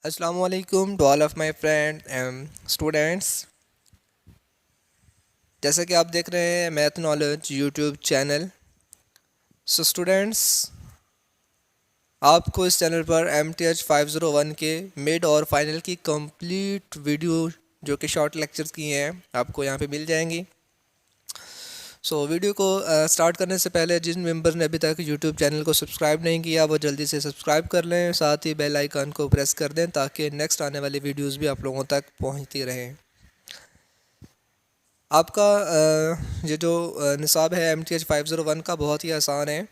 Assalamualaikum to all of my friend students. जैसा कि आप देख रहे हैं math knowledge YouTube channel. So students, आपको इस चैनल पर MTH 501 के मिड और फाइनल की कंप्लीट वीडियो जो कि शॉर्ट लेक्चर्स की हैं आपको यहाँ पे मिल जाएंगी। वीडियो को स्टार्ट करने से पहले जिन मेंबर ने अभी तक यूट्यूब चैनल को सब्सक्राइब नहीं किया वो जल्दी से सब्सक्राइब कर लें, साथ ही बेल आइकन को प्रेस कर दें ताकि नेक्स्ट आने वाली वीडियोज़ भी आप लोगों तक पहुँचती रहें। आपका ये जो निसाब है MTH 501 का बहुत ही आसान है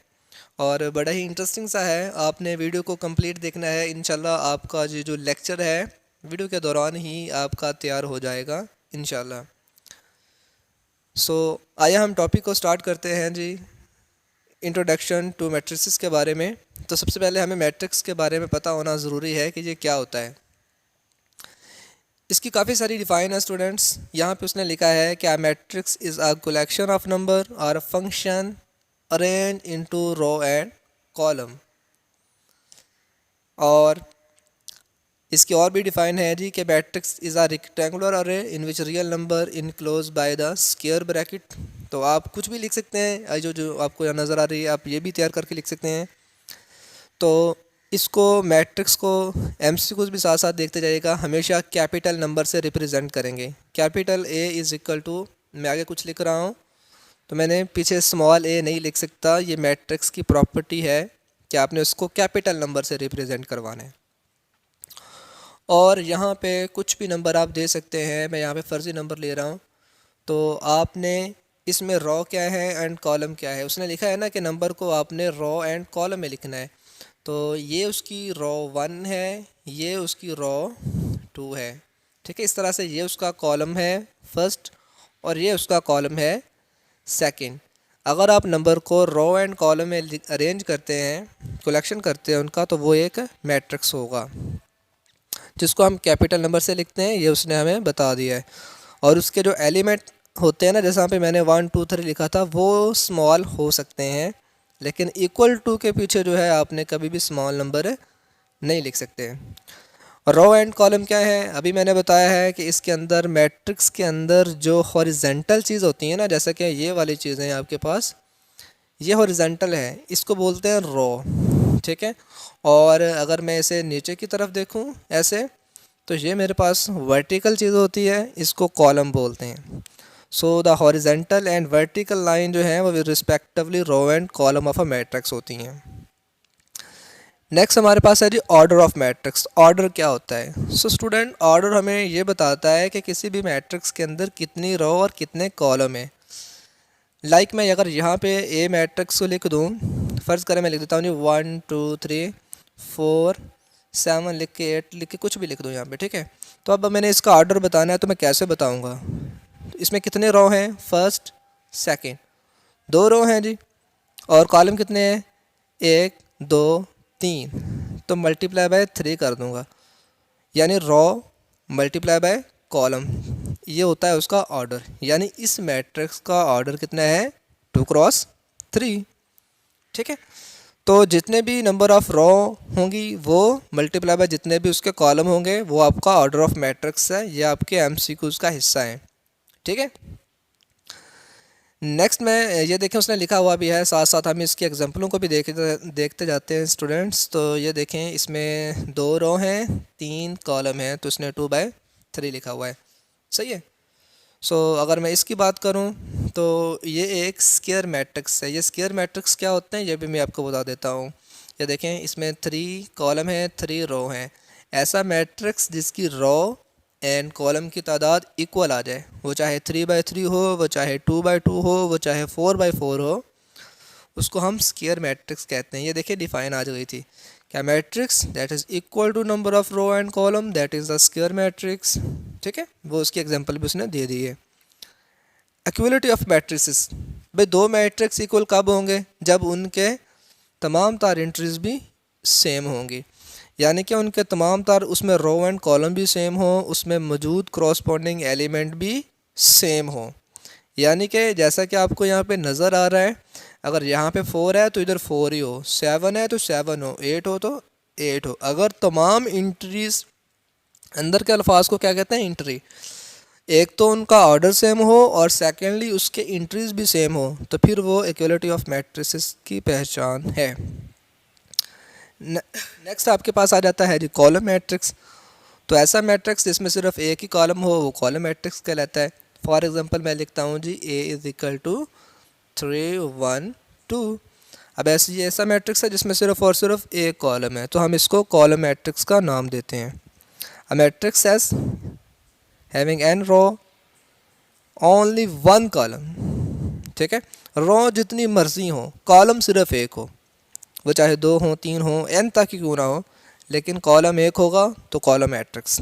और बड़ा ही इंटरेस्टिंग सा है। आपने वीडियो को कंप्लीट देखना है, इंशाल्लाह आपका ये जो लेक्चर है वीडियो के दौरान ही आपका तैयार हो जाएगा इंशाल्लाह। आइए हम टॉपिक को स्टार्ट करते हैं जी। इंट्रोडक्शन टू मैट्रिसेस के बारे में। तो सबसे पहले हमें मैट्रिक्स के बारे में पता होना ज़रूरी है कि ये क्या होता है। इसकी काफ़ी सारी डिफ़ाइन है स्टूडेंट्स। यहाँ पे उसने लिखा है कि matrix is a collection of number or a function arrange into row and column. और इसकी और भी डिफ़ाइन है जी कि matrix is a rectangular array in which real number enclose by the square bracket. तो आप कुछ भी लिख सकते हैं, जो जो आपको यहाँ नज़र आ रही है आप ये भी तैयार करके लिख सकते हैं। तो इसको मैट्रिक्स को MCQs भी साथ साथ देखते जाइएगा, हमेशा कैपिटल नंबर से रिप्रेजेंट करेंगे। Capital A is equal to, मैं आगे कुछ लिख रहा हूँ तो मैंने पीछे स्मॉल a नहीं लिख सकता। ये मैट्रिक्स की प्रॉपर्टी है कि आपने उसको कैपिटल नंबर से रिप्रेजेंट करवाना है। और यहाँ पे कुछ भी नंबर आप दे सकते हैं, मैं यहाँ पे फ़र्ज़ी नंबर ले रहा हूँ। तो आपने इसमें रो क्या है एंड कॉलम क्या है, उसने लिखा है ना कि नंबर को आपने रो एंड कॉलम में लिखना है। तो ये उसकी रो 1 है, ये उसकी रो 2 है, ठीक है। इस तरह से ये उसका कॉलम है फर्स्ट और ये उसका कॉलम है सेकंड। अगर आप नंबर को रो एंड कॉलम में अरेंज करते हैं, कलेक्शन करते हैं उनका, तो वो एक मैट्रिक्स होगा जिसको हम कैपिटल नंबर से लिखते हैं। ये उसने हमें बता दिया है। और उसके जो एलिमेंट होते हैं ना, जैसे यहाँ पे मैंने 1 2 3 लिखा था, वो स्मॉल हो सकते हैं, लेकिन इक्वल टू के पीछे जो है आपने कभी भी स्मॉल नंबर नहीं लिख सकते। रो एंड कॉलम क्या है, अभी मैंने बताया है कि इसके अंदर मैट्रिक्स के अंदर जो हॉरिजेंटल चीज़ होती है ना, जैसा कि ये वाली चीज़ें हैं आपके पास, ये हॉरिजेंटल है, इसको बोलते हैं रो, ठीक है। और अगर मैं इसे नीचे की तरफ देखूं ऐसे, तो ये मेरे पास वर्टिकल चीज़ होती है, इसको कॉलम बोलते हैं। So the horizontal and vertical line जो है वो respectively row and column of a matrix होती हैं। नेक्स्ट हमारे पास है जी ऑर्डर ऑफ मैट्रिक्स। ऑर्डर क्या होता है? स्टूडेंट, ऑर्डर हमें ये बताता है कि किसी भी मैट्रिक्स के अंदर कितनी रो और कितने कॉलम है। मैं अगर यहाँ पे ए मैट्रिक्स को लिख दूँ, फ़र्ज़ करें मैं लिख देता हूँ जी 1 2 3 4 7 लिख के 8 लिख के कुछ भी लिख दूँ यहाँ पे, ठीक है। तो अब मैंने इसका ऑर्डर बताना है तो मैं कैसे बताऊँगा? तो इसमें कितने रो हैं? फर्स्ट सेकंड, 2 रो हैं जी। और कॉलम कितने हैं? 1 2 3। तो मल्टीप्लाई बाय 3 कर दूंगा, यानी रो मल्टीप्लाई बाय कॉलम, ये होता है उसका ऑर्डर। यानी इस मैट्रिक्स का ऑर्डर कितना है? 2 क्रॉस 3, ठीक है। तो जितने भी नंबर ऑफ रो होंगी वो मल्टीप्लाई बाय जितने भी उसके कॉलम होंगे, वो आपका ऑर्डर ऑफ मैट्रिक्स है। ये आपके MCQs का हिस्सा है, ठीक है। नेक्स्ट में ये देखें उसने लिखा हुआ भी है, साथ साथ हम इसकी एग्जांपलों को भी देखते जाते हैं स्टूडेंट्स। तो ये देखें, इसमें 2 रो हैं, 3 कॉलम हैं, तो इसने 2/3 लिखा हुआ है, सही है। अगर मैं इसकी बात करूं तो ये एक स्क्वायर मैट्रिक्स है। ये स्क्वायर मैट्रिक्स क्या होते हैं ये भी मैं आपको बता देता हूं। ये देखें, इसमें 3 कॉलम हैं, 3 रो हैं। ऐसा मैट्रिक्स जिसकी रो एंड कॉलम की तादाद इक्वल आ जाए, वो चाहे 3/3 हो, वो चाहे 2/2 हो, वो चाहे 4/4 हो, उसको हम स्क्वायर मैट्रिक्स कहते हैं। ये देखिए डिफाइन आ गई थी, क्या matrix that is equal to number of row and column that is the square matrix, ठीक है। वो उसकी एग्जांपल भी उसने दे दी है। इक्वलिटी ऑफ मैट्रिक्स, भाई 2 मैट्रिक्स इक्वल कब होंगे? जब उनके तमाम तार एंट्रीज भी सेम होंगी, यानी कि उनके तमाम तार, उसमें रो एंड कॉलम भी सेम हो, उसमें मौजूद क्रॉसपोंडिंग एलिमेंट भी सेम हो। यानी कि जैसा कि आपको यहाँ पे नज़र आ रहा है, अगर यहाँ पे 4 है तो इधर 4 ही हो, 7 है तो 7 हो, 8 हो तो 8 हो। अगर तमाम एंट्रीज अंदर के अल्फाज को क्या कहते हैं, इंट्री। एक तो उनका ऑर्डर सेम हो और सेकेंडली उसके इंट्रीज भी सेम हो, तो फिर वो इक्वलिटी ऑफ मैट्रिसेस की पहचान है। नेक्स्ट आपके पास आ जाता है जी कॉलम मैट्रिक्स। तो ऐसा मैट्रिक्स जिसमें सिर्फ एक ही कॉलम हो वो कॉलम मैट्रिक्स कहलाता है। फॉर एग्जांपल मैं लिखता हूँ जी ए इज इक्वल टू 3 1 2। अब ऐसा मैट्रिक्स है जिसमें सिर्फ और सिर्फ एक कॉलम है, तो हम इसको कॉलम मैट्रिक्स का नाम देते हैं। A matrix as having n row only one column. ठीक है, रो जितनी मर्जी हो, कॉलम सिर्फ एक हो, वो चाहे 2 हो 3 हो एन तक ही क्यों ना हो, लेकिन कॉलम एक होगा तो कॉलम मैट्रिक्स।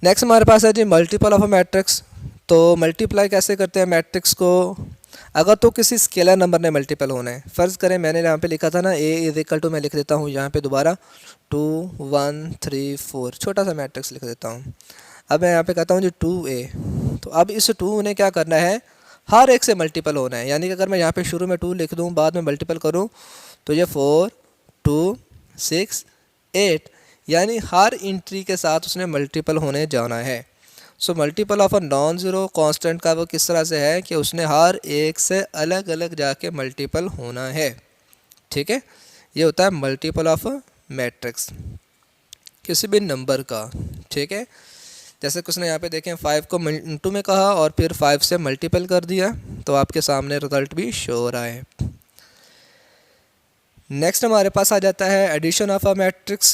नेक्स्ट हमारे पास है जी मल्टीपल ऑफ अ मैट्रिक्स। तो मल्टीप्लाई कैसे करते हैं मैट्रिक्स को, अगर तो किसी स्केलर नंबर ने मल्टीपल होना है। फ़र्ज़ करें मैंने यहाँ पे लिखा था ना ए इज इक्वल टू, मैं लिख देता हूँ यहाँ पे दोबारा 2 1 3 4, छोटा सा मैट्रिक्स लिख देता हूँ। अब मैं यहाँ पे कहता हूँ जी 2a। तो अब इस 2 ने क्या करना है, हर एक से मल्टीपल होना है। यानी कि अगर मैं यहाँ पे शुरू में 2 लिख दूँ, बाद में मल्टीपल करूँ, तो ये 4 2 6 8, यानी हर इंट्री के साथ उसने मल्टीपल होने जाना है। So multiple of a non zero constant का वो किस तरह से है कि उसने हर एक से अलग अलग जाके मल्टीपल होना है। ठीक है, ये होता है मल्टीपल ऑफ अ मैट्रिक्स किसी भी नंबर का। ठीक है, जैसे कुछ ने यहाँ पे देखें 5 को इंटू में कहा और फिर 5 से मल्टीपल कर दिया, तो आपके सामने रिजल्ट भी शो हो रहा है। नेक्स्ट हमारे पास आ जाता है एडिशन ऑफ अ मैट्रिक्स।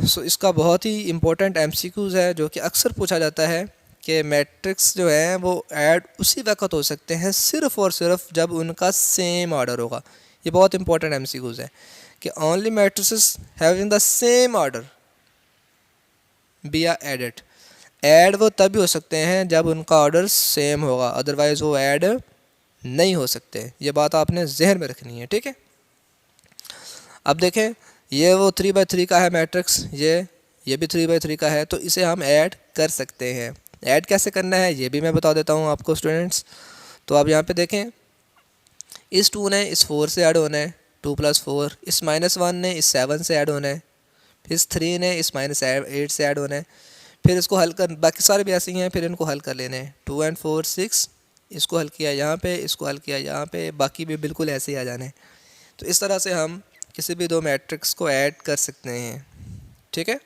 सो इसका बहुत ही इंपॉर्टेंट एमसीक्यूज़ है जो कि अक्सर पूछा जाता है कि मैट्रिक्स जो है वो ऐड उसी वक्त हो सकते हैं सिर्फ़ और सिर्फ जब उनका सेम ऑर्डर होगा। ये बहुत इंपॉर्टेंट एमसीक्यूज़ है कि only matrices having the same order be are added. Add वो तभी हो सकते हैं जब उनका ऑर्डर सेम होगा, अदरवाइज़ वो ऐड नहीं हो सकते। ये बात आपने जहन में रखनी है। ठीक है, अब देखें ये वो 3 बाई 3 का है मैट्रिक्स, ये भी 3 बाई 3 का है, तो इसे हम ऐड कर सकते हैं। ऐड कैसे करना है ये भी मैं बता देता हूँ आपको स्टूडेंट्स। तो आप यहाँ पे देखें, इस 2 ने इस 4 से ऐड होना है, 2 + 4, इस -1 ने इस 7 से ऐड होना है, फिर इस 3 ने इस -8 से ऐड होना है, फिर इसको हल कर, बाकी सारे भी ऐसे ही हैं, फिर इनको हल कर लेने हैं। 2 और 4 6, इसको हल किया यहाँ पे, इसको हल किया यहाँ पे, बाकी भी बिल्कुल ऐसे ही आ जाने। तो इस तरह से हम किसी भी 2 मैट्रिक्स को ऐड कर सकते हैं। ठीक है,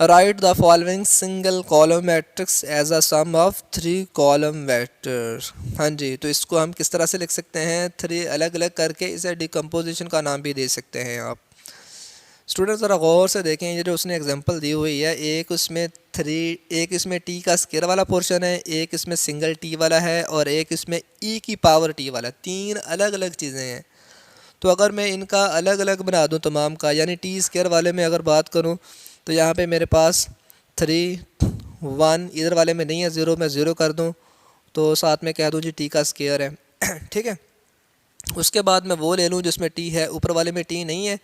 right the following single column matrix as a sum of 3 column vector. हाँ जी, तो इसको हम किस तरह से लिख सकते हैं, 3 अलग अलग करके इसे डिकम्पोजिशन का नाम भी दे सकते हैं आप। स्टूडेंट ज़रा गौर से देखें, ये जो उसने एग्जांपल दी हुई है, एक इसमें टी का स्केयर वाला पोर्शन है, एक इसमें सिंगल टी वाला है और एक इसमें ई की पावर टी वाला, 3 अलग अलग चीज़ें हैं। तो अगर मैं इनका अलग अलग बना दूं तमाम का, यानी टी स्केयर वाले में अगर बात करूं तो यहाँ पे मेरे पास 3 1, इधर वाले में नहीं है 0, मैं 0 कर दूं तो साथ में कह दूं जी टी का स्केयर है। ठीक है, उसके बाद मैं वो ले लूँ जिसमें टी है, ऊपर वाले में टी नहीं है,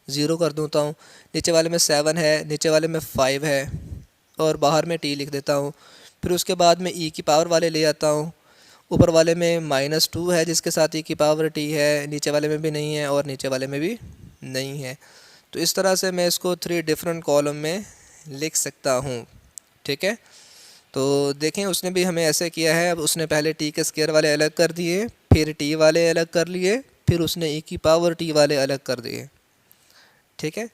0 कर दूँता हूँ, नीचे वाले में 7 है, नीचे वाले में 5 है और बाहर में टी लिख देता हूँ। फिर उसके बाद में ई की पावर वाले ले आता हूँ, ऊपर वाले में -2 है जिसके साथ ई की पावर टी है, नीचे वाले में भी नहीं है और नीचे वाले में भी नहीं है। तो इस तरह से मैं इसको 3 डिफरेंट कॉलम में लिख सकता हूँ। ठीक है, तो देखें उसने भी हमें ऐसे किया है। अब उसने पहले टी के स्केयर वाले अलग कर दिए, फिर टी वाले अलग कर लिए, फिर उसने ई की पावर टी वाले अलग कर दिए। ठीक है,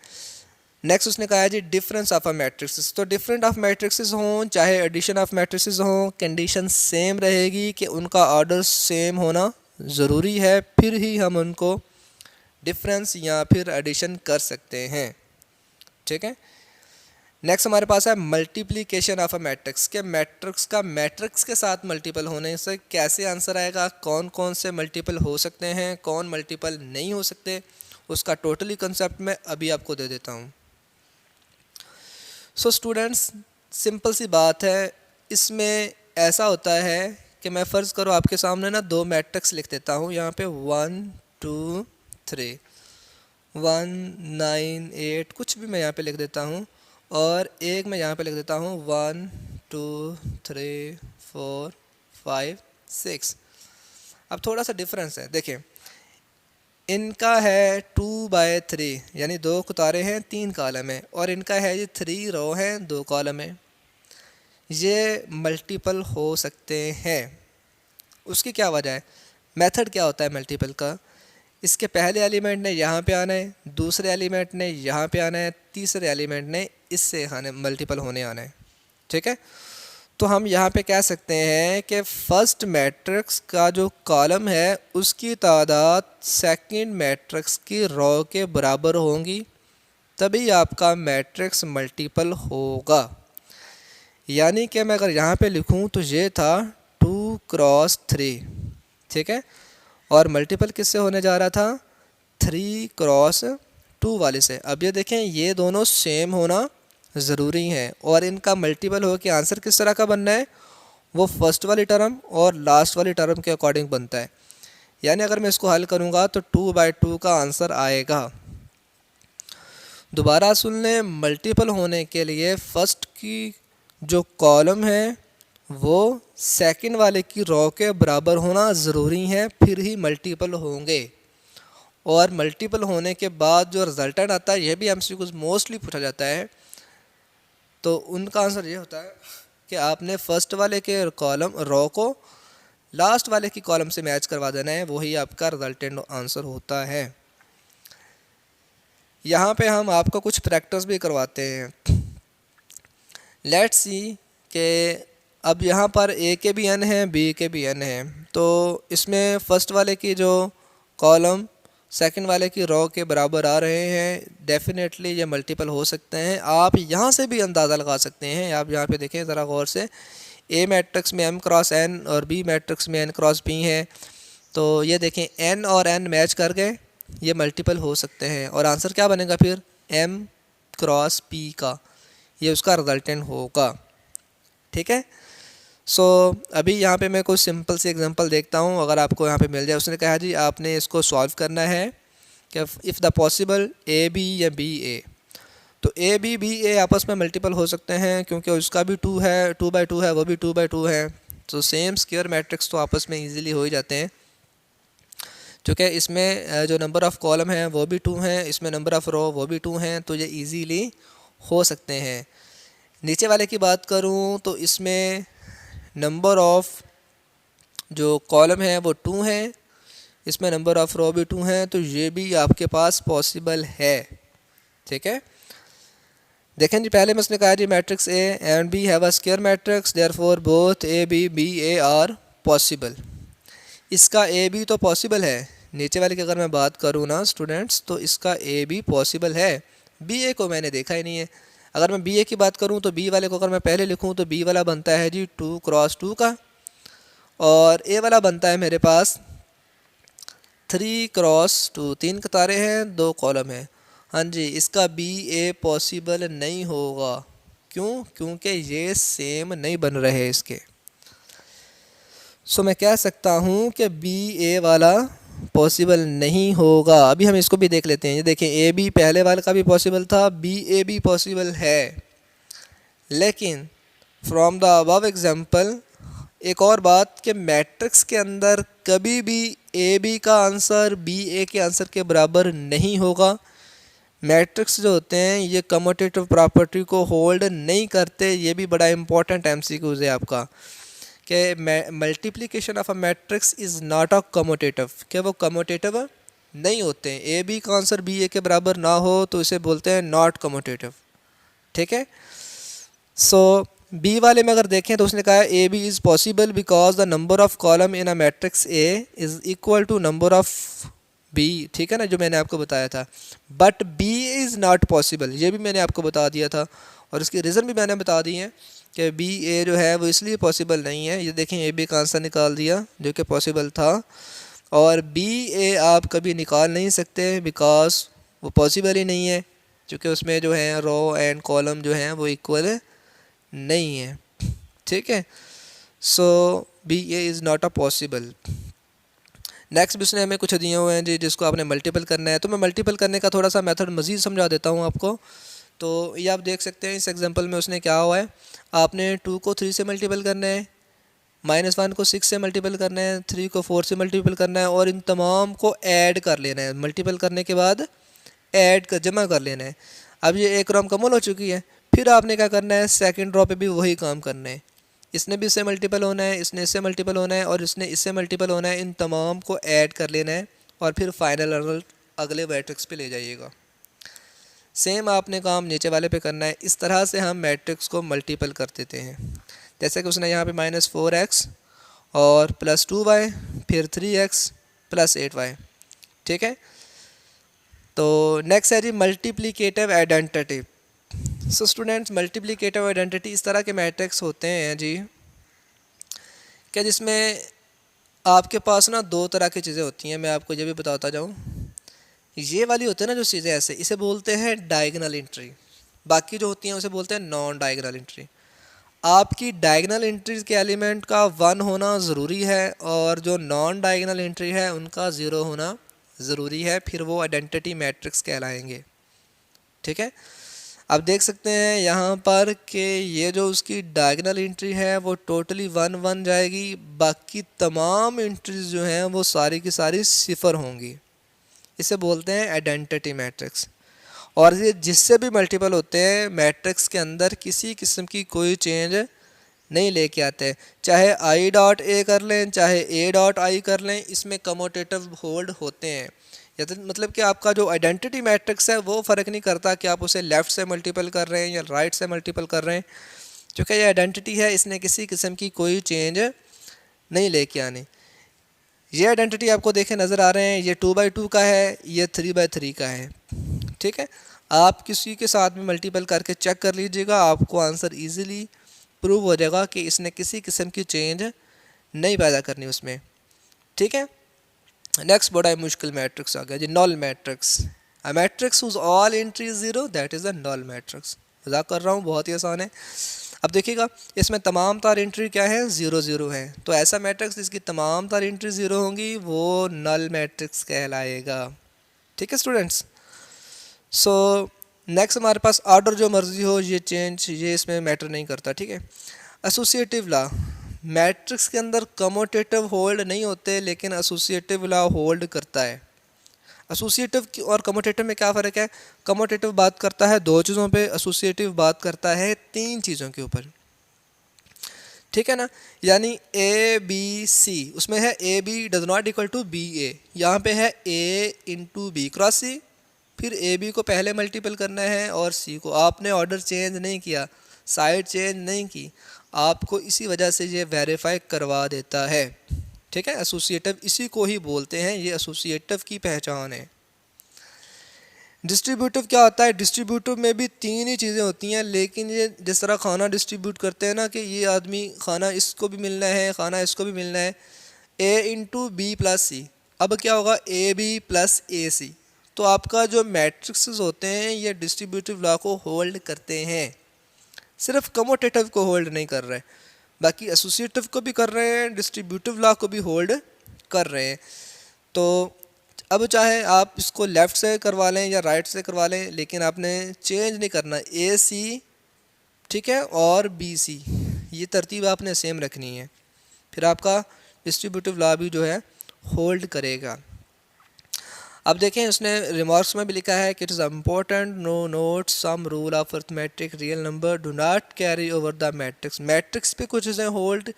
नेक्स्ट उसने कहा है जी डिफरेंस ऑफ अ मैट्रिक्स। तो डिफरेंट ऑफ मैट्रिक्स हों चाहे एडिशन ऑफ मैट्रिक्स हों, कंडीशन सेम रहेगी कि उनका ऑर्डर सेम होना ज़रूरी है, फिर ही हम उनको डिफरेंस या फिर एडिशन कर सकते हैं। ठीक है, नेक्स्ट हमारे पास है मल्टीप्लिकेशन ऑफ अ मैट्रिक्स के मैट्रिक्स का मैट्रिक्स के साथ मल्टीपल होने से कैसे आंसर आएगा, कौन कौन से मल्टीपल हो सकते हैं, कौन मल्टीपल नहीं हो सकते, उसका टोटली कंसेप्ट मैं अभी आपको दे देता हूँ। सो स्टूडेंट्स, सिंपल सी बात है, इसमें ऐसा होता है कि मैं फ़र्ज़ करो आपके सामने ना 2 मैट्रिक्स लिख देता हूँ, यहाँ पे 1 2 3, 1 9 8 कुछ भी मैं यहाँ पे लिख देता हूँ, और एक मैं यहाँ पे लिख देता हूँ 1 2 3 4 5 6। अब थोड़ा सा डिफरेंस है, देखिए इनका है 2/3 यानी 2 कतारें हैं 3 कॉलम है, और इनका है ये 3 रो हैं 2 कॉलम है। ये मल्टीपल हो सकते हैं। उसकी क्या वजह है? मेथड क्या होता है मल्टीपल का? इसके पहले एलिमेंट ने यहाँ पे आना है, दूसरे एलिमेंट ने यहाँ पे आना है, तीसरे एलिमेंट ने इससे आने मल्टीपल होने आना है। ठीक है, तो हम यहाँ पे कह सकते हैं कि फर्स्ट मैट्रिक्स का जो कॉलम है उसकी तादाद सेकंड मैट्रिक्स की रो के बराबर होंगी, तभी आपका मैट्रिक्स मल्टीपल होगा। यानी कि मैं अगर यहाँ पे लिखूँ तो ये था 2×3, ठीक है, और मल्टीपल किससे होने जा रहा था? 3×2 वाले से। अब ये देखें ये दोनों सेम होना ज़रूरी है, और इनका मल्टीपल हो के आंसर किस तरह का बनना है? वो फर्स्ट वाली टर्म और लास्ट वाली टर्म के अकॉर्डिंग बनता है। यानी अगर मैं इसको हल करूँगा तो 2/2 का आंसर आएगा। दोबारा सुन लें, मल्टीपल होने के लिए फ़र्स्ट की जो कॉलम है वो सेकंड वाले की रो के बराबर होना ज़रूरी है, फिर ही मल्टीपल होंगे। और मल्टीपल होने के बाद जो रिजल्टेंट आता है, यह भी एमसीक्यूज़ मोस्टली पूछा जाता है, तो उनका आंसर ये होता है कि आपने फर्स्ट वाले के कॉलम रो को लास्ट वाले की कॉलम से मैच करवा देना है, वही आपका रिजल्टेंट आंसर होता है। यहाँ पे हम आपको कुछ प्रैक्टिस भी करवाते हैं। लेट्स सी कि अब यहाँ पर ए के भी एन है, बी के भी एन है, तो इसमें फ़र्स्ट वाले की जो कॉलम सेकंड वाले की रो के बराबर आ रहे हैं, डेफिनेटली ये मल्टीपल हो सकते हैं। आप यहाँ से भी अंदाज़ा लगा सकते हैं। आप यहाँ पे देखें ज़रा गौर से, ए मैट्रिक्स में m×n और बी मैट्रिक्स में n×p है, तो ये देखें n और n मैच कर गए, ये मल्टीपल हो सकते हैं। और आंसर क्या बनेगा फिर? m×p का, ये उसका रिजल्टेंट होगा। ठीक है, सो अभी यहाँ पे मैं कुछ सिंपल सी एग्जांपल देखता हूँ, अगर आपको यहाँ पे मिल जाए। उसने कहा जी आपने इसको सॉल्व करना है कि if the possible A B या बी ए, तो ए बी बी ए आपस में मल्टीपल हो सकते हैं क्योंकि उसका भी 2 है, 2/2 है, वो भी 2/2 है, तो सेम स्क्वायर मैट्रिक्स तो आपस में ईजिली हो ही जाते हैं। क्योंकि इसमें जो नंबर ऑफ़ कॉलम है वो भी 2 हैं, इसमें नंबर ऑफ़ रो वो भी 2 हैं, तो ये ईजीली हो सकते हैं। नीचे वाले की बात करूँ तो इसमें नंबर ऑफ़ जो कॉलम है वो 2 है, इसमें नंबर ऑफ़ रो भी 2 हैं, तो ये भी आपके पास पॉसिबल है। ठीक है, देखें जी, पहले में उसने कहा जी matrix A and B have a square matrix, therefore both A B A are possible. इसका ए बी तो पॉसिबल है। नीचे वाले की अगर मैं बात करूँ ना स्टूडेंट्स, तो इसका ए बी पॉसिबल है, बी ए को मैंने देखा ही नहीं है। अगर मैं बी ए की बात करूँ तो बी वाले को अगर मैं पहले लिखूँ तो बी वाला बनता है जी 2×2 का, और ए वाला बनता है मेरे पास 3×2, 3 कतारें हैं 2 कॉलम हैं। हाँ जी, इसका बी ए पॉसिबल नहीं होगा। क्यों? क्योंकि ये सेम नहीं बन रहे इसके। सो मैं कह सकता हूँ कि बी ए वाला पॉसिबल नहीं होगा। अभी हम इसको भी देख लेते हैं। ये देखें, ए बी पहले वाले का भी पॉसिबल था, बी ए भी पॉसिबल है, लेकिन फ्रॉम द अबव एग्जांपल एक और बात कि मैट्रिक्स के अंदर कभी भी ए बी का आंसर बी ए के आंसर के बराबर नहीं होगा। मैट्रिक्स जो होते हैं ये कम्यूटेटिव प्रॉपर्टी को होल्ड नहीं करते। ये भी बड़ा इंपॉर्टेंट एमसीक्यूज़ है आपका कि multiplication of a matrix is not a commutative, कि वो कम्यूटेटिव नहीं होते हैं। ए बी का आंसर बी ए के बराबर ना हो तो इसे बोलते हैं नॉट कम्यूटेटिव। ठीक है, सो बी वाले में अगर देखें तो उसने कहा है A B is possible because the number of column in a matrix A is equal to number of B. ठीक है ना, जो मैंने आपको बताया था। But B is not possible, ये भी मैंने आपको बता दिया था, और इसके रीज़न भी मैंने बता दिए हैं कि बी ए जो है वो इसलिए पॉसिबल नहीं है। ये देखें, ए बी का आंसर निकाल दिया जो कि पॉसिबल था, और बी ए आप कभी निकाल नहीं सकते बिकॉज वो पॉसिबल ही नहीं है, क्योंकि उसमें जो है रो एंड कॉलम जो हैं वो इक्वल नहीं है। ठीक है, so B A is not a possible. Next भी उसने हमें कुछ दिए हुए हैं जी जिसको आपने मल्टीपल करना है, तो मैं मल्टीपल करने का थोड़ा सा मेथड मज़ीद समझा देता हूँ आपको। तो ये आप देख सकते हैं इस एग्जांपल में उसने क्या हुआ है, आपने 2 को 3 से मल्टीपल करना है, -1 को 6 से मल्टीपल करना है, 3 को 4 से मल्टीपल करना है और इन तमाम को ऐड कर लेना है। मल्टीपल करने के बाद ऐड कर जमा कर लेना है। अब ये एक रो मुकम्मल हो चुकी है। फिर आपने क्या करना है, सेकंड रो पे भी वही काम करना है। इसने भी इससे मल्टीपल होना है, इसने इससे मल्टीपल होना है और इसने इससे मल्टीपल होना है। इन तमाम को ऐड कर लेना है और फिर फाइनल रिजल्ट अगले मैट्रिक्स पे ले जाइएगा। सेम आपने काम नीचे वाले पे करना है। इस तरह से हम मैट्रिक्स को मल्टीपल कर देते हैं। जैसे कि उसने यहाँ पे -4x और +2y फिर 3x + 8y। ठीक है, तो नेक्स्ट है जी multiplicative identity. So students, multiplicative identity इस तरह के मैट्रिक्स होते हैं जी क्या जिसमें आपके पास ना दो तरह की चीज़ें होती हैं। मैं आपको ये भी बताता जाऊँ, ये वाली होती है ना जो चीज़ें ऐसे, इसे बोलते हैं डायगोनल एंट्री। बाकी जो होती हैं उसे बोलते हैं नॉन डायगोनल एंट्री। आपकी डायगोनल एंट्रीज के एलिमेंट का 1 होना ज़रूरी है और जो नॉन डायगोनल एंट्री है उनका 0 होना ज़रूरी है, फिर वो आइडेंटिटी मैट्रिक्स कहलाएंगे। ठीक है, आप देख सकते हैं यहाँ पर कि ये जो उसकी डायगोनल एंट्री है वो टोटली 1 1 जाएगी, बाकी तमाम एंट्रीज जो हैं वो सारी की सारी 0 होंगी। इसे बोलते हैं आइडेंटिटी मैट्रिक्स। और ये जिससे भी मल्टीपल होते हैं मैट्रिक्स के अंदर किसी किस्म की कोई चेंज नहीं लेके आते, चाहे i.a कर लें चाहे a.i कर लें, इसमें कमोटेटिव होल्ड होते हैं। या तो मतलब कि आपका जो आइडेंटिटी मैट्रिक्स है वो फ़र्क नहीं करता कि आप उसे लेफ़्ट से मल्टीपल कर रहे हैं या राइट से मल्टीपल कर रहे हैं, क्योंकि ये आइडेंटिटी है, इसने किसी किस्म की कोई चेंज नहीं लेके आनी। ये आइडेंटिटी आपको देखे नज़र आ रहे हैं, ये 2/2 का है, ये 3/3 का है। ठीक है, आप किसी के साथ भी मल्टीपल करके चेक कर लीजिएगा, आपको आंसर इजीली प्रूव हो जाएगा कि इसने किसी किस्म की चेंज नहीं पैदा करनी उसमें। ठीक है, नेक्स्ट बड़ा मुश्किल मैट्रिक्स आ गया जी, null matrix. A matrix whose all entries 0 that is a null matrix. मजाक कर रहा हूँ, बहुत ही आसान है। अब देखिएगा इसमें तमाम तार एंट्री क्या है, 0 0 है, तो ऐसा मैट्रिक्स जिसकी तमाम तार एंट्री 0 होंगी वो नल मैट्रिक्स कहलाएगा। ठीक है स्टूडेंट्स, सो नेक्स्ट हमारे पास ऑर्डर जो मर्जी हो ये चेंज ये इसमें मैटर नहीं करता। ठीक है, एसोसिएटिव लॉ, मैट्रिक्स के अंदर कमोटेटिव होल्ड नहीं होते लेकिन एसोसिएटिव लॉ होल्ड करता है। एसोसिएटिव और कमोटेटिव में क्या फ़र्क है, कमोटेटिव बात करता है दो चीज़ों पे, एसोसिएटिव बात करता है 3 चीज़ों के ऊपर। ठीक है ना, यानी ए बी सी, उसमें है A B does not equal to B A, यहाँ पे है A into B cross C, फिर ए बी को पहले मल्टीपल करना है और सी को। आपने ऑर्डर चेंज नहीं किया, साइड चेंज नहीं की, आपको इसी वजह से ये वेरीफाई करवा देता है। ठीक है, एसोसिएटिव इसी को ही बोलते हैं, ये एसोसिएटिव की पहचान है। डिस्ट्रीब्यूटिव क्या होता है, डिस्ट्रीब्यूटिव में भी 3 ही चीज़ें होती हैं, लेकिन ये जिस तरह खाना डिस्ट्रीब्यूट करते हैं ना कि ये आदमी खाना इसको भी मिलना है खाना इसको भी मिलना है, ए इंटू बी प्लस सी। अब क्या होगा, ए बी प्लस ए सी। तो आपका जो मैट्रिक्स होते हैं ये डिस्ट्रीब्यूटिव लॉ को होल्ड करते हैं, सिर्फ कमोटेटिव को होल्ड नहीं कर रहे, बाकी एसोसिएटिव को भी कर रहे हैं, डिस्ट्रीब्यूटिव लॉ को भी होल्ड कर रहे हैं। तो अब चाहे आप इसको लेफ़्ट से करवा लें या राइट से करवा लें, लेकिन आपने चेंज नहीं करना, ए सी ठीक है और बी सी, ये तरतीब आपने सेम रखनी है, फिर आपका डिस्ट्रीब्यूटिव लॉ भी जो है होल्ड करेगा। अब देखें उसने रिमार्क्स में भी लिखा है कि it is important no note some rule of arithmetic real number do not carry over the matrix. Matrix पे कुछ चीज़ें होल्ड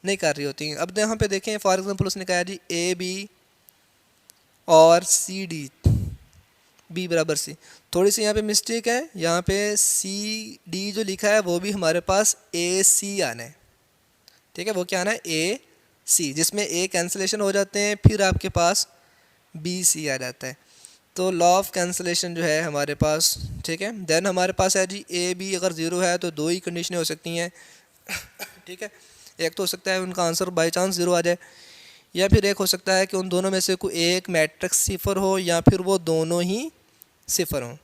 नहीं कर रही होती हैं। अब यहाँ पे देखें फॉर एग्जांपल उसने कहा जी ए बी और सी डी, बी बराबर सी, थोड़ी सी यहाँ पे मिस्टेक है, यहाँ पे सी डी जो लिखा है वो भी हमारे पास ए सी आना है। ठीक है, वो क्या आना है, ए सी, जिसमें ए कैंसिलेशन हो जाते हैं, फिर आपके पास बी सी आ जाता है। तो लॉ ऑफ कैंसिलेशन जो है हमारे पास, ठीक है। देन हमारे पास है जी ए बी अगर 0 है तो 2 ही कंडीशनें हो सकती हैं। ठीक है, एक तो हो सकता है उनका आंसर बाई चांस 0 आ जाए, या फिर एक हो सकता है कि उन दोनों में से कोई एक मैट्रिक्स 0 हो या फिर वो दोनों ही 0 हों।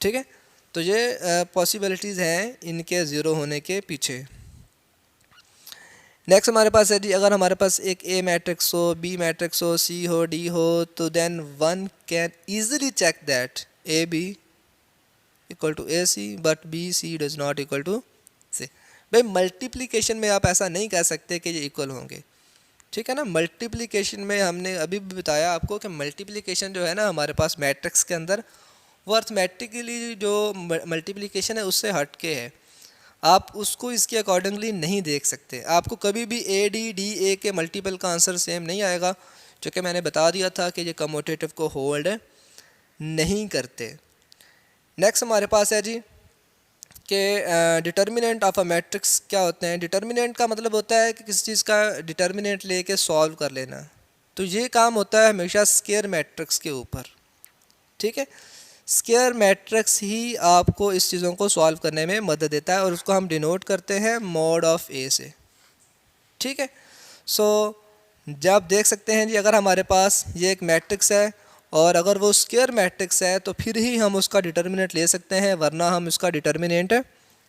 ठीक है, तो ये पॉसिबिलिटीज़ हैं इनके 0 होने के पीछे। नेक्स्ट हमारे पास है जी अगर हमारे पास एक ए मैट्रिक्स हो, बी मैट्रिक्स हो, सी हो, डी हो, तो then one can easily check that A B equal to A C but B C does not equal to C. भाई मल्टीप्लिकेशन में आप ऐसा नहीं कह सकते कि ये इक्वल होंगे, ठीक है ना। मल्टीप्लिकेशन में हमने अभी भी बताया आपको कि मल्टीप्लिकेशन जो है ना हमारे पास मैट्रिक्स के अंदर, वो अर्थमेटिकली जो मल्टीप्लिकेशन है उससे हट के है, आप उसको इसके अकॉर्डिंगली नहीं देख सकते। आपको कभी भी ए डी डी ए के मल्टीपल का आंसर सेम नहीं आएगा, जो कि मैंने बता दिया था कि ये कम्यूटेटिव को होल्ड नहीं करते। नेक्स्ट हमारे पास है जी कि डिटर्मिनेंट ऑफ अ मैट्रिक्स क्या होते हैं। डिटर्मिनेंट का मतलब होता है कि किसी चीज़ का डिटर्मिनेंट लेके सॉल्व कर लेना, तो ये काम होता है हमेशा स्क्वायर मैट्रिक्स के ऊपर, ठीक है। स्क्वायर मैट्रिक्स ही आपको इस चीज़ों को सॉल्व करने में मदद देता है और उसको हम डिनोट करते हैं मॉड ऑफ ए से, ठीक है। सो जब देख सकते हैं जी अगर हमारे पास ये एक मैट्रिक्स है और अगर वो स्क्वायर मैट्रिक्स है तो फिर ही हम उसका डिटर्मिनेंट ले सकते हैं, वरना हम इसका डिटर्मिनेंट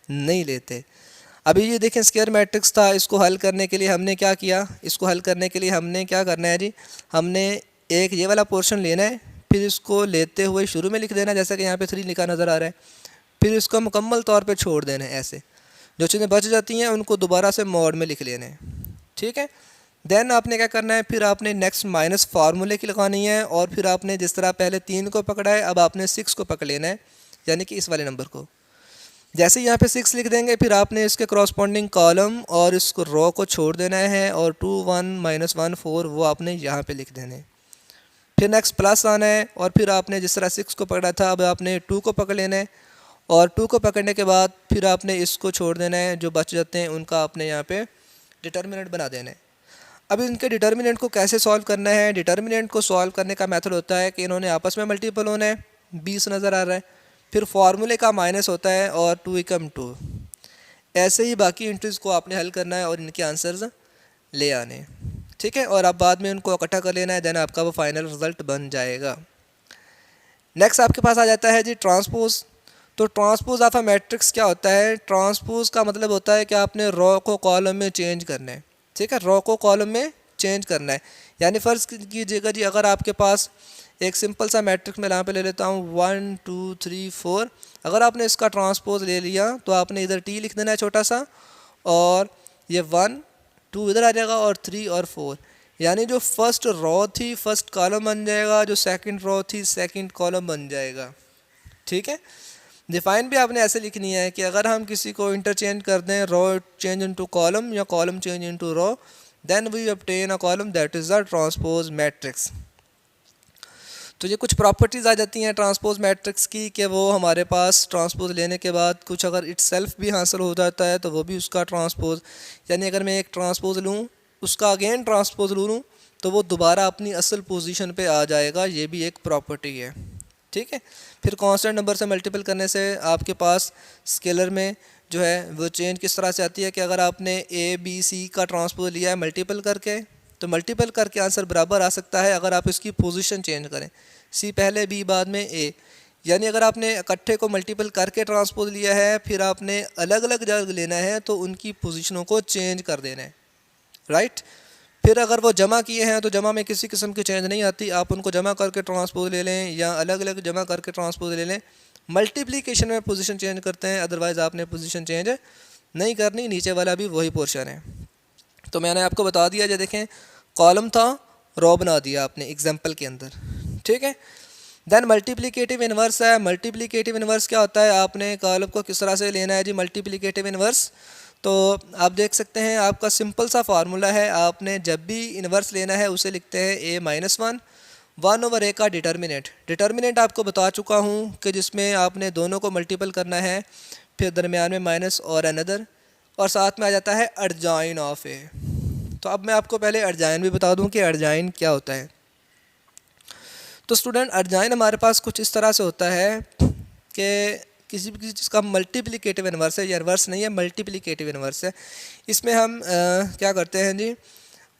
नहीं लेते। अभी ये देखें स्क्वायर मैट्रिक्स था, इसको हल करने के लिए हमने क्या किया, इसको हल करने के लिए हमने क्या करना है जी, हमने एक ये वाला पोर्शन लेना है, फिर इसको लेते हुए शुरू में लिख देना जैसा कि यहाँ पे 3 लिखा नज़र आ रहा है, फिर इसको मुकम्मल तौर पे छोड़ देना है। ऐसे जो चीज़ें बच जाती हैं उनको दोबारा से मॉड में लिख लेना है, ठीक है। देन आपने क्या करना है, फिर आपने नेक्स्ट माइनस फार्मूले की लगानी है और फिर आपने जिस तरह पहले 3 को पकड़ा है अब आपने 6 को पकड़ लेना है, यानी कि इस वाले नंबर को। जैसे यहाँ पे 6 लिख देंगे फिर आपने इसके करॉस्पॉन्डिंग कॉलम और इसको रो को छोड़ देना है और 2 1 -1 4 वो आपने यहाँ पे लिख देने। फिर नेक्स्ट प्लस आना है और फिर आपने जिस तरह 6 को पकड़ा था अब आपने 2 को पकड़ लेना है और 2 को पकड़ने के बाद फिर आपने इसको छोड़ देना है, जो बच जाते हैं उनका आपने यहाँ पे डिटर्मिनेंट बना देना है। अब इनके डिटर्मिनेंट को कैसे सॉल्व करना है, डिटर्मिनेंट को सॉल्व करने का मेथड होता है कि इन्होंने आपस में मल्टीपल होना है, 20 नज़र आ रहा है, फिर फार्मूले का माइनस होता है और 2 = 2। ऐसे ही बाकी एंट्रीज़ को आपने हल करना है और इनके आंसर्स ले आने, ठीक है। और आप बाद में उनको इकट्ठा कर लेना है, देन आपका वो फाइनल रिजल्ट बन जाएगा। नेक्स्ट आपके पास आ जाता है जी ट्रांसपोज। तो ट्रांसपोज ऑफ अ मैट्रिक्स क्या होता है, ट्रांसपोज का मतलब होता है कि आपने रो को कॉलम में चेंज करना है, ठीक है, रो को कॉलम में चेंज करना है। यानी फ़र्ज़ कीजिएगा जी अगर आपके पास एक सिंपल सा मैट्रिक्स मैं यहाँ पे ले लेता हूँ 1 2 3 4, अगर आपने इसका ट्रांसपोज ले लिया तो आपने इधर टी लिख देना है छोटा सा और ये 1 2 इधर आ जाएगा और 3 और 4, यानी जो फर्स्ट रो थी फर्स्ट कॉलम बन जाएगा, जो सेकंड रो थी सेकंड कॉलम बन जाएगा, ठीक है। डिफाइन भी आपने ऐसे लिखनी है कि अगर हम किसी को इंटरचेंज कर दें रो चेंज इनटू कॉलम या column change into row, then we obtain a column that is the transpose matrix. तो ये कुछ प्रॉपर्टीज़ आ जाती हैं ट्रांसपोज मैट्रिक्स की कि वो हमारे पास ट्रांसपोज लेने के बाद कुछ अगर इटसेल्फ भी हासिल हो जाता है तो वो भी उसका ट्रांसपोज, यानी अगर मैं एक ट्रांसपोज लूँ उसका अगेन ट्रांसपोज लूँ तो वो दोबारा अपनी असल पोजीशन पे आ जाएगा, ये भी एक प्रॉपर्टी है, ठीक है। फिर कांस्टेंट नंबर से मल्टीपल करने से आपके पास स्केलर में जो है वो चेंज किस तरह से आती है कि अगर आपने ए बी सी का ट्रांसपोज लिया है मल्टीपल करके तो मल्टीपल करके आंसर बराबर आ सकता है अगर आप इसकी पोजीशन चेंज करें, सी पहले बी बाद में ए। यानी अगर आपने इकट्ठे को मल्टीपल करके ट्रांसपोज लिया है फिर आपने अलग अलग जगह लेना है तो उनकी पोजीशनों को चेंज कर देना है, राइट। फिर अगर वो जमा किए हैं तो जमा में किसी किस्म की चेंज नहीं आती, आप उनको जमा करके ट्रांसपोज ले लें या अलग अलग जमा करके ट्रांसपोज ले लें। मल्टीप्लिकेशन में पोजीशन चेंज करते हैं, अदरवाइज़ आपने पोजीशन चेंज नहीं करनी, नीचे वाला भी वही पोर्शन है। तो मैंने आपको बता दिया, जो देखें कॉलम था रो बना दिया आपने एग्जाम्पल के अंदर, ठीक है। देन मल्टीप्लिकेटिव इन्वर्स है। मल्टीप्लिकेटिव इन्वर्स क्या होता है, आपने कॉलम को किस तरह से लेना है जी मल्टीप्लिकेटिव इन्वर्स। तो आप देख सकते हैं आपका सिंपल सा फार्मूला है, आपने जब भी इन्वर्स लेना है उसे लिखते हैं a-1 1/a का डिटर्मिनेंट। डिटर्मिनेंट आपको बता चुका हूँ कि जिसमें आपने दोनों को मल्टीपल करना है, फिर दरमियान में माइनस और अनदर, और साथ में आ जाता है अर्जाइन ऑफ ए। तो अब मैं आपको पहले अर्जाइन भी बता दूँ कि अर्जाइन क्या होता है। तो स्टूडेंट अर्जाइन हमारे पास कुछ इस तरह से होता है कि किसी भी चीज़ का मल्टीप्लिकेटिव इन्वर्स है, या इन्वर्स नहीं है मल्टीप्लिकेटिव इन्वर्स है। इसमें हम क्या करते हैं जी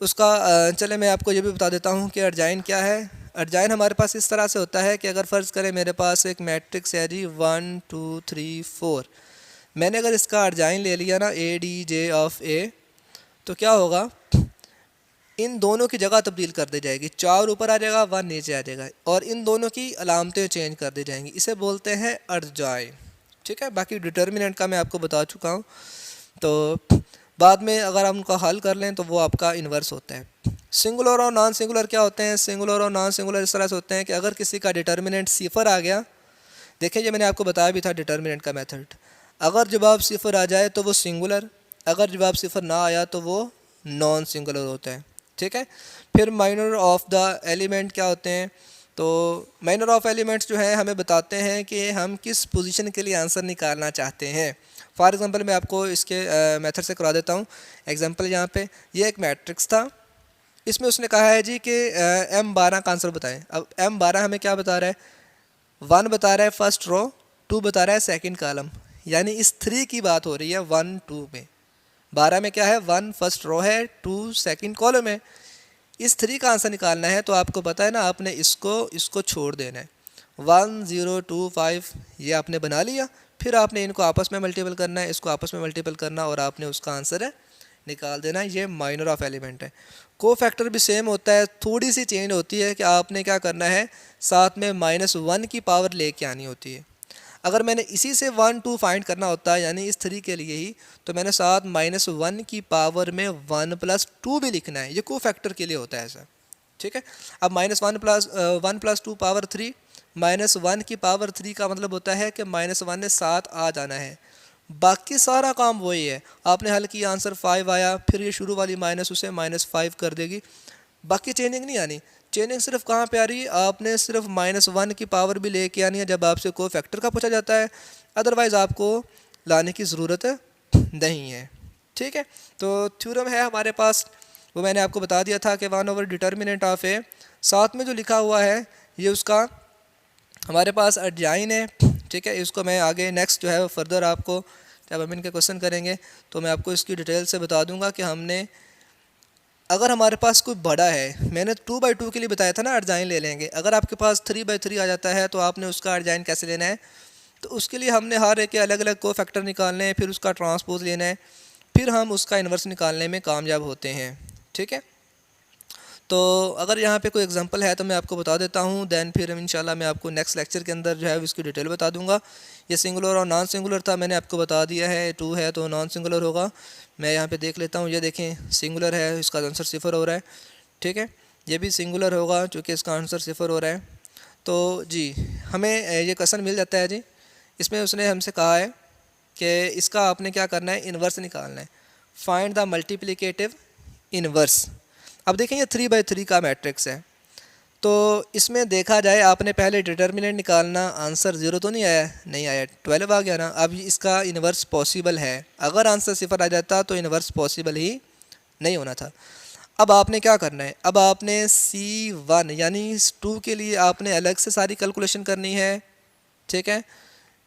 उसका चले मैं आपको ये भी बता देता हूँ कि अर्जाइन क्या है। अर्जाइन हमारे पास इस तरह से होता है कि अगर फ़र्ज़ करें मेरे पास एक मैट्रिक्स है जी 1 2 3 4, मैंने अगर इसका अर्जाइन ले लिया ना A-D-J ऑफ A, तो क्या होगा, इन दोनों की जगह तब्दील कर दी जाएगी, 4 ऊपर आ जाएगा 1 नीचे आ जाएगा और इन दोनों की अलामतें चेंज कर दी जाएंगी, इसे बोलते हैं अर्जाइन, ठीक है। बाकी डिटर्मिनेंट का मैं आपको बता चुका हूँ। तो बाद में अगर हम उनका हल कर लें तो वो आपका इन्वर्स होता है। सिंगुलर और नॉन सिंगुलर क्या होते हैं? सिंगुलर और नॉन सिंगुलर इस तरह से होते हैं कि अगर किसी का डिटर्मिनेंट सिफर आ गया, देखिए ये मैंने आपको बताया भी था डिटर्मिनेंट का मेथड, अगर जवाब सिफर आ जाए तो वो सिंगुलर, अगर जवाब सिफर ना आया तो वो नॉन सिंगुलर होता है। ठीक है। फिर माइनर ऑफ द एलिमेंट क्या होते हैं? तो माइनर ऑफ एलिमेंट्स जो है हमें बताते हैं कि हम किस पोजीशन के लिए आंसर निकालना चाहते हैं। फॉर एग्जांपल मैं आपको इसके मेथड से करा देता हूँ। एग्जांपल यहाँ पे ये एक मैट्रिक्स था, इसमें उसने कहा है जी कि M12 का आंसर बताएं। अब M12 हमें क्या बता रहा है? 1 बता रहा है फर्स्ट रो, 2 बता रहा है सेकंड कॉलम, यानी इस 3 की बात हो रही है 1 2 में। 12 में क्या है? 1 फर्स्ट रो है, 2 सेकंड कॉलम है। इस 3 का आंसर निकालना है तो आपको पता है ना, आपने इसको छोड़ देना है। 1 0 2 5 ये आपने बना लिया, फिर आपने इनको आपस में मल्टीपल करना है, इसको आपस में मल्टीपल करना और आपने उसका आंसर है निकाल देना। ये माइनर ऑफ एलिमेंट है। को फैक्टर भी सेम होता है, थोड़ी सी चेंज होती है कि आपने क्या करना है, साथ में -1 की पावर लेके आनी होती है। अगर मैंने इसी से 1 2 फाइंड करना होता है, यानी इस 3 के लिए ही, तो मैंने साथ -1 की पावर में 1 + 2 भी लिखना है। ये को फैक्टर के लिए होता है ऐसा। ठीक है। अब -1 + 1 + 2 पावर 3, -1 की पावर 3 का मतलब होता है कि -1 ने साथ आ जाना है। बाकी सारा काम वही है। आपने हल किया, आंसर 5 आया, फिर ये शुरू वाली माइनस उसे -5 कर देगी। बाकी चेंजिंग नहीं आनी। चेंजिंग सिर्फ कहाँ पे आ रही है? आपने सिर्फ -1 की पावर भी लेके आनी है जब आपसे को फैक्टर का पूछा जाता है, अदरवाइज़ आपको लाने की ज़रूरत नहीं है। ठीक है। तो थ्योरम है हमारे पास, वो मैंने आपको बता दिया था कि 1/डिटर्मिनेंट ऑफ ए, साथ में जो लिखा हुआ है ये उसका हमारे पास अडजाइन है। ठीक है। इसको मैं आगे नेक्स्ट जो है फर्दर आपको जब हम इनके क्वेश्चन करेंगे तो मैं आपको इसकी डिटेल से बता दूंगा कि हमने, अगर हमारे पास कोई बड़ा है, मैंने 2/2 के लिए बताया था ना अडजाइन ले लेंगे, अगर आपके पास 3/3 आ जाता है तो आपने उसका अडजाइन कैसे लेना है? तो उसके लिए हमने हर एक के अलग अलग को फैक्टर निकालने हैं, फिर उसका ट्रांसपोज लेना है, फिर हम उसका इन्वर्स निकालने में कामयाब होते हैं। ठीक है। तो अगर यहाँ पे कोई एग्जांपल है तो मैं आपको बता देता हूँ, देन फिर इंशाल्लाह मैं आपको नेक्स्ट लेक्चर के अंदर जो है इसकी डिटेल बता दूँगा। ये सिंगुलर और नॉन सिंगुलर था, मैंने आपको बता दिया है, 2 है तो नॉन सिंगुलर होगा। मैं यहाँ पे देख लेता हूँ, ये देखें सिंगुलर है, इसका आंसर 0 हो रहा है। ठीक है। ये भी सिंगुलर होगा चूँकि इसका आंसर 0 हो रहा है। तो जी हमें ये क्वेश्चन मिल जाता है जी। इसमें उसने हमसे कहा है कि इसका आपने क्या करना है, इन्वर्स निकालना है। Find the multiplicative inverse. अब देखें ये 3/3 का मैट्रिक्स है, तो इसमें देखा जाए आपने पहले डिटर्मिनेंट निकालना, आंसर 0 तो नहीं आया, नहीं आया, 12 आ गया ना। अब इसका इन्वर्स पॉसिबल है, अगर आंसर 0 आ जाता तो इन्वर्स पॉसिबल ही नहीं होना था। अब आपने क्या करना है, अब आपने C1 यानी इस 2 के लिए आपने अलग से सारी कैलकुलेशन करनी है। ठीक है।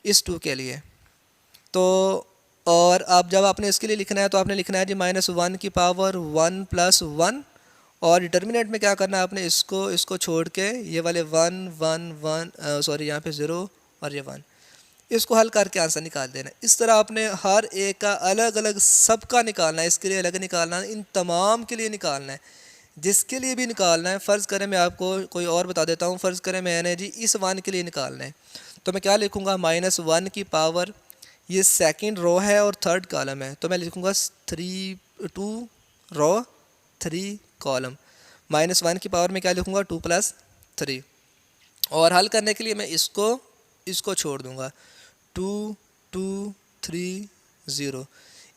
इस 2 के लिए तो, और अब जब आपने इसके लिए लिखना है तो आपने लिखना है जी -1 की पावर 1 + 1, और डिटर्मिनेंट में क्या करना है, आपने इसको छोड़ के ये वाले 1 1 1 सॉरी यहाँ पे 0 और ये 1, इसको हल करके आंसर निकाल देना। इस तरह आपने हर एक का अलग अलग सबका निकालना है, इसके लिए अलग निकालना है, इन तमाम के लिए निकालना है, जिसके लिए भी निकालना है। फ़र्ज़ करें मैं आपको कोई और बता देता हूँ, फ़र्ज़ करें मैंने जी इस 1 के लिए निकालना है, तो मैं क्या लिखूँगा, -1 की पावर, ये सेकंड रो है और थर्ड कॉलम है, तो मैं लिखूँगा 2 रो 3 कॉलम, -1 की पावर में क्या लिखूँगा 2 + 3, और हल करने के लिए मैं इसको छोड़ दूँगा, 2 2 3 0,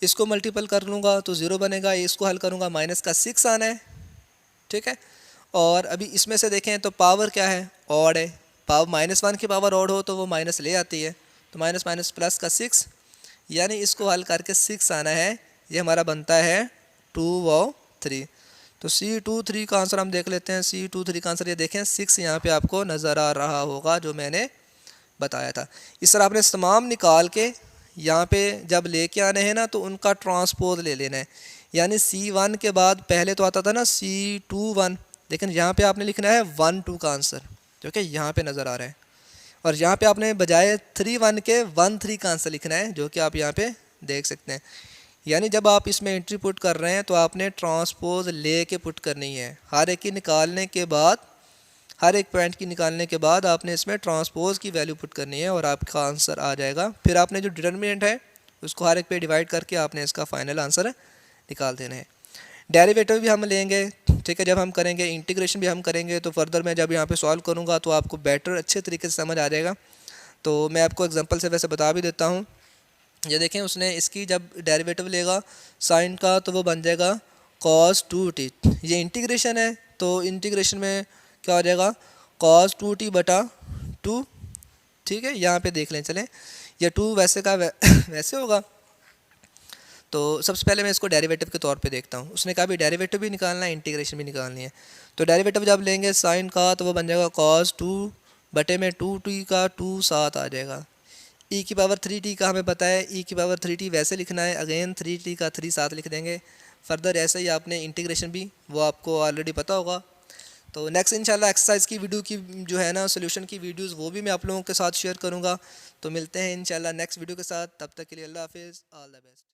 इसको मल्टीपल कर लूँगा तो 0 बनेगा, इसको हल करूँगा माइनस का 6 आना है। ठीक है। और अभी इसमें से देखें तो पावर क्या है, ऑड है, पावर -1 की पावर ऑड हो तो वो माइनस ले आती है, तो माइनस माइनस प्लस का 6, यानी इसको हल करके 6 आना है, ये हमारा बनता है 2 और 3। तो C23 का आंसर हम देख लेते हैं। C23 का आंसर ये देखें 6 यहाँ पे आपको नज़र आ रहा होगा जो मैंने बताया था। इस तरह आपने तमाम निकाल के यहाँ पे जब लेके आने हैं ना तो उनका ट्रांसपोज ले लेना है, यानी C1 के बाद पहले तो आता था ना C21, लेकिन यहाँ पे आपने लिखना है 1 2 का आंसर जो कि यहाँ पे नज़र आ रहा है, और यहाँ पे आपने बजाय 3 1 के 1 3 का आंसर लिखना है जो कि आप यहाँ पे देख सकते हैं। यानी जब आप इसमें एंट्री पुट कर रहे हैं तो आपने ट्रांसपोज ले के पुट करनी है, हर एक की निकालने के बाद, हर एक पॉइंट की निकालने के बाद आपने इसमें ट्रांसपोज की वैल्यू पुट करनी है और आपका आंसर आ जाएगा। फिर आपने जो डिटर्मिनेंट है उसको हर एक पे डिवाइड करके आपने इसका फाइनल आंसर निकाल देना है। डेरिवेटिव भी हम लेंगे, ठीक है, जब हम करेंगे इंटीग्रेशन भी हम करेंगे, तो फर्दर मैं जब यहाँ पे सॉल्व करूँगा तो आपको बेटर अच्छे तरीके से समझ आ जाएगा। तो मैं आपको एग्जांपल से वैसे बता भी देता हूँ। ये देखें, उसने इसकी जब डेरिवेटिव लेगा साइन का तो वो बन जाएगा cos 2t। ये इंटीग्रेशन है तो इंटीग्रेशन में क्या हो जाएगा cos 2t बटा 2, ठीक है। यहाँ पे देख लें, चलें, ये 2 वैसे का वैसे होगा। तो सबसे पहले मैं इसको डेरिवेटिव के तौर पे देखता हूँ। उसने कहा भी डेरिवेटिव भी निकालना है, इंटीग्रेशन भी निकालनी है। तो डेरिवेटिव जब लेंगे साइन का तो वो बन जाएगा cos 2 बटे में 2t का 2 साथ आ जाएगा। e की पावर 3t का हमें पता है, e की पावर 3t वैसे लिखना है, अगेन 3t का 3 साथ लिख देंगे। फर्दर ऐसे ही आपने इंटीग्रेशन भी वो आपको ऑलरेडी पता होगा। तो नेक्स्ट इंशाल्लाह एक्सरसाइज की वीडियो की जो है ना सोल्यूशन की वीडियोस वो भी मैं आप लोगों के साथ शेयर करूँगा। तो मिलते हैं इंशाल्लाह नेक्स्ट वीडियो के साथ, तब तक के लिए अल्लाह हाफिज़, ऑल द बेस्ट।